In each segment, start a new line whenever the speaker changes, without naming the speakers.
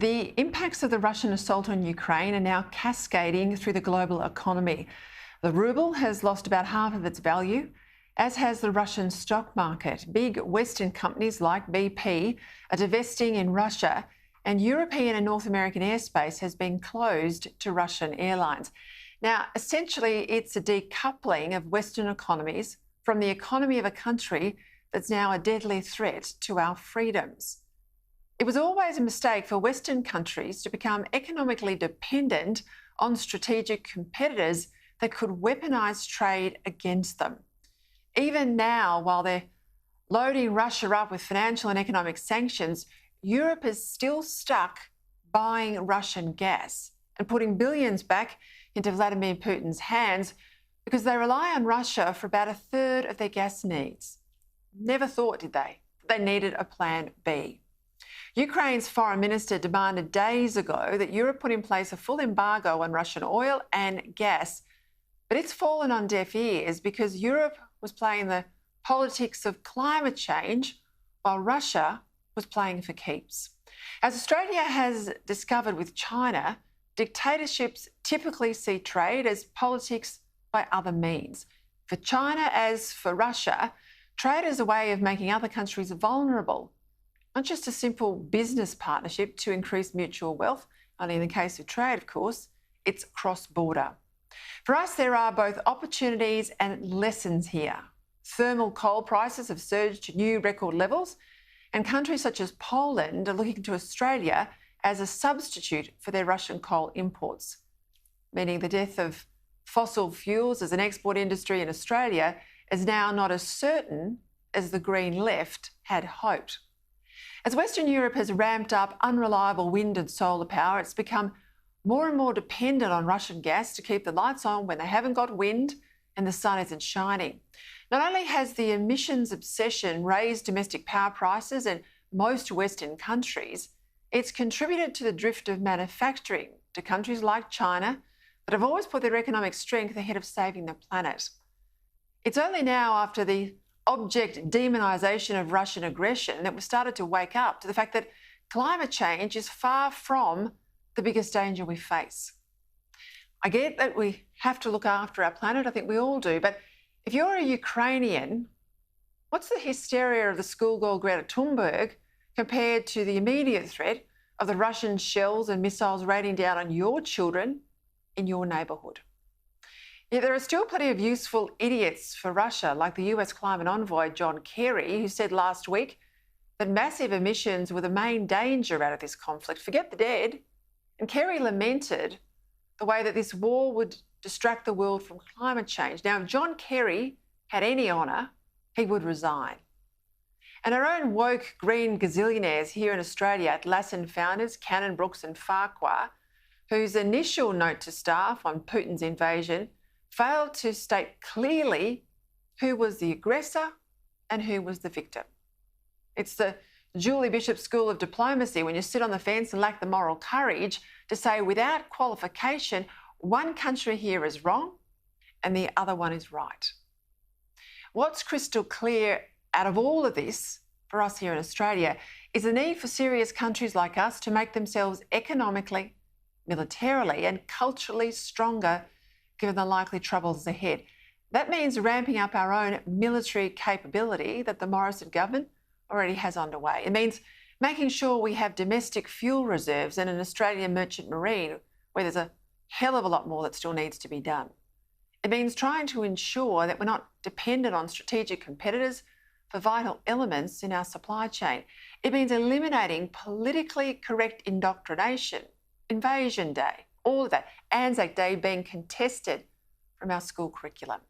The impacts of the Russian assault on Ukraine are now cascading through the global economy. The ruble has lost about half of its value, as has the Russian stock market. Big Western companies like BP are divesting in Russia, and European and North American airspace has been closed to Russian airlines. Now, essentially, it's a decoupling of Western economies from the economy of a country that's now a deadly threat to our freedoms. It was always a mistake for Western countries to become economically dependent on strategic competitors that could weaponise trade against them. Even now, while they're loading Russia up with financial and economic sanctions, Europe is still stuck buying Russian gas and putting billions back into Vladimir Putin's hands because they rely on Russia for about a third of their gas needs. Never thought, did they needed a plan B. Ukraine's foreign minister demanded days ago that Europe put in place a full embargo on Russian oil and gas, but it's fallen on deaf ears because Europe was playing the politics of climate change while Russia was playing for keeps. As Australia has discovered with China, dictatorships typically see trade as politics by other means. For China, as for Russia, trade is a way of making other countries vulnerable. Not just a simple business partnership to increase mutual wealth, only in the case of trade, of course, it's cross-border. For us, there are both opportunities and lessons here. Thermal coal prices have surged to new record levels, and countries such as Poland are looking to Australia as a substitute for their Russian coal imports, meaning the death of fossil fuels as an export industry in Australia is now not as certain as the Green Left had hoped. As Western Europe has ramped up unreliable wind and solar power, it's become more and more dependent on Russian gas to keep the lights on when they haven't got wind and the sun isn't shining. Not only has the emissions obsession raised domestic power prices in most Western countries, it's contributed to the drift of manufacturing to countries like China that have always put their economic strength ahead of saving the planet. It's only now, after the object demonisation of Russian aggression, that we've started to wake up to the fact that climate change is far from the biggest danger we face. I get that we have to look after our planet, I think we all do, but if you're a Ukrainian, what's the hysteria of the schoolgirl Greta Thunberg compared to the immediate threat of the Russian shells and missiles raining down on your children in your neighbourhood? Yet there are still plenty of useful idiots for Russia, like the US climate envoy John Kerry, who said last week that massive emissions were the main danger out of this conflict. Forget the dead. And Kerry lamented the way that this war would distract the world from climate change. Now, if John Kerry had any honour, he would resign. And our own woke green gazillionaires here in Australia, Atlassian founders Cannon, Brooks and Farquhar, whose initial note to staff on Putin's invasion failed to state clearly who was the aggressor and who was the victim. It's the Julie Bishop School of Diplomacy when you sit on the fence and lack the moral courage to say without qualification, one country here is wrong and the other one is right. What's crystal clear out of all of this for us here in Australia is the need for serious countries like us to make themselves economically, militarily and culturally stronger given the likely troubles ahead. That means ramping up our own military capability that the Morrison government already has underway. It means making sure we have domestic fuel reserves and an Australian merchant marine where there's a hell of a lot more that still needs to be done. It means trying to ensure that we're not dependent on strategic competitors for vital elements in our supply chain. It means eliminating politically correct indoctrination, Invasion Day, all of that, Anzac Day being contested from our school curriculum.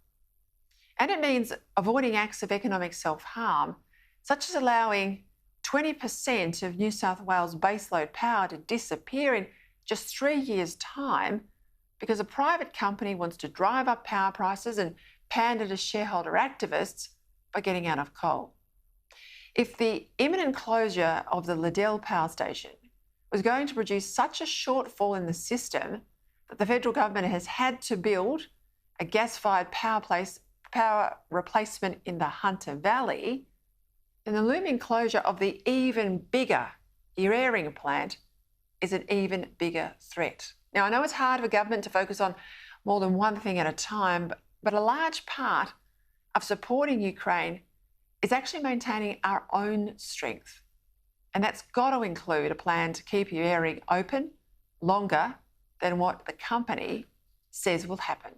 And it means avoiding acts of economic self-harm, such as allowing 20% of New South Wales baseload power to disappear in just 3 years' time because a private company wants to drive up power prices and pander to shareholder activists by getting out of coal. If the imminent closure of the Liddell power station was going to produce such a shortfall in the system that the federal government has had to build a gas-fired power replacement in the Hunter Valley, then the looming closure of the even bigger Eraring plant is an even bigger threat. Now, I know it's hard for government to focus on more than one thing at a time, but a large part of supporting Ukraine is actually maintaining our own strength. And that's got to include a plan to keep your airing open longer than what the company says will happen.